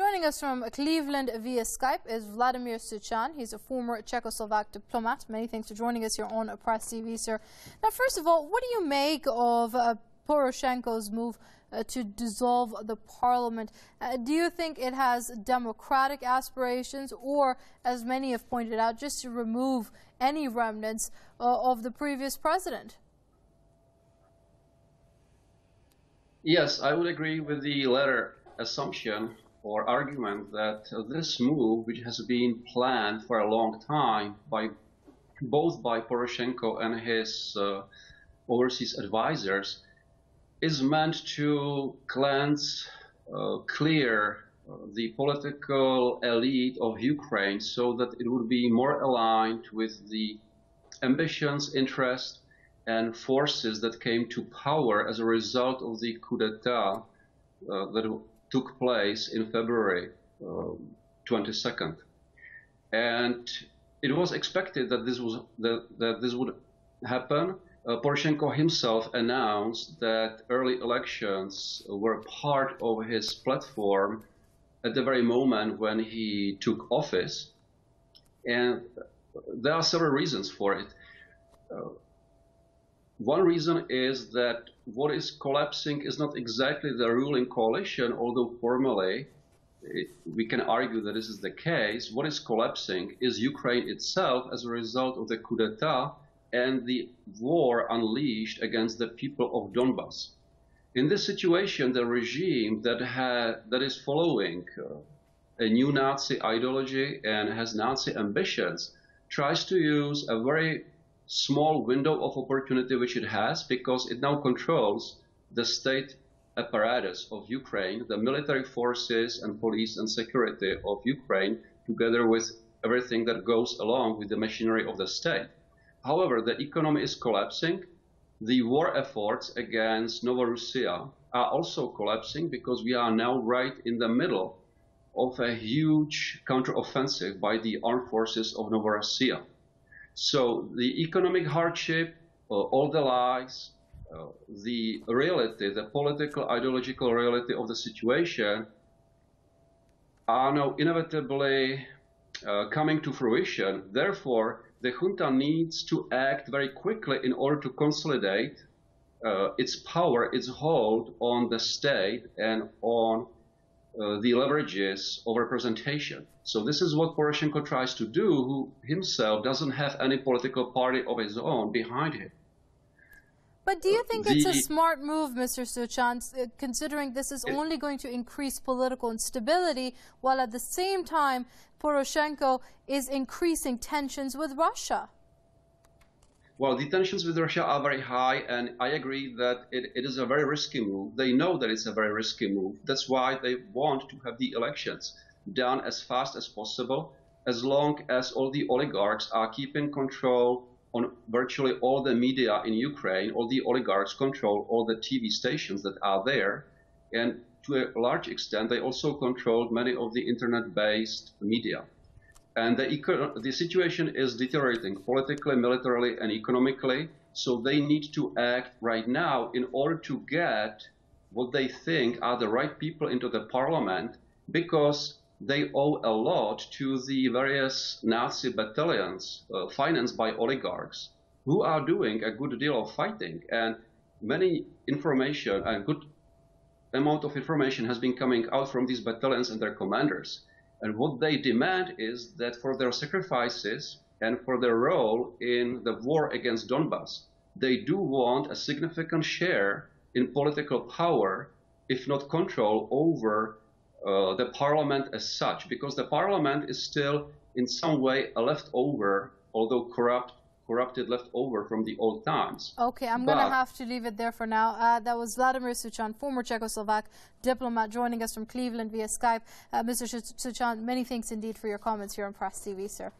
Joining us from Cleveland via Skype is Vladimir Suchan. He's a former Czechoslovak diplomat. Many thanks for joining us here on Press TV, sir. Now, first of all, what do you make of Poroshenko's move to dissolve the parliament? Do you think it has democratic aspirations, or, as many have pointed out, just to remove any remnants of the previous president? Yes, I would agree with the latter assumption or argument that this move, which has been planned for a long time both by Porošenko and his overseas advisors, is meant to cleanse, clear the political elite of Ukraine so that it would be more aligned with the ambitions, interests, and forces that came to power as a result of the coup d'etat that took place in February 22nd. And it was expected that this would happen. Poroshenko himself announced that early elections were part of his platform at the very moment when he took office. And there are several reasons for it. One reason is that what is collapsing is not exactly the ruling coalition, although formally we can argue that this is the case. What is collapsing is Ukraine itself as a result of the coup d'etat and the war unleashed against the people of Donbass. In this situation, the regime that is following a new Nazi ideology and has Nazi ambitions tries to use a very small window of opportunity which it has, because it now controls the state apparatus of Ukraine, the military forces and police and security of Ukraine, together with everything that goes along with the machinery of the state. However, the economy is collapsing. The war efforts against Novorossiya are also collapsing because we are now right in the middle of a huge counteroffensive by the armed forces of Novorossiya. So the economic hardship, all the lies, the reality, the political, ideological reality of the situation are now inevitably coming to fruition. Therefore, the junta needs to act very quickly in order to consolidate its power, its hold on the state and on the leverages of representation. So this is what Poroshenko tries to do, who himself doesn't have any political party of his own behind him. But do you think it's a smart move, Mr. Suchan, considering this is only going to increase political instability, while at the same time Poroshenko is increasing tensions with Russia? Well, the tensions with Russia are very high, and I agree that it is a very risky move. They know that it's a very risky move. That's why they want to have the elections done as fast as possible, as long as all the oligarchs are keeping control on virtually all the media in Ukraine. All the oligarchs control all the TV stations that are there, and to a large extent they also control many of the internet-based media. And the situation is deteriorating politically, militarily, and economically, so they need to act right now in order to get what they think are the right people into the parliament, because they owe a lot to the various Nazi battalions financed by oligarchs who are doing a good deal of fighting. And many information, a good amount of information has been coming out from these battalions and their commanders. And what they demand is that for their sacrifices and for their role in the war against Donbass, they do want a significant share in political power, if not control, over the parliament as such, because the parliament is still in some way a leftover, although corrupted leftover from the old times. Okay, I'm going to have to leave it there for now. That was Vladimir Suchan, former Czechoslovak diplomat, joining us from Cleveland via Skype. Mr. Suchan, many thanks indeed for your comments here on Press TV, sir.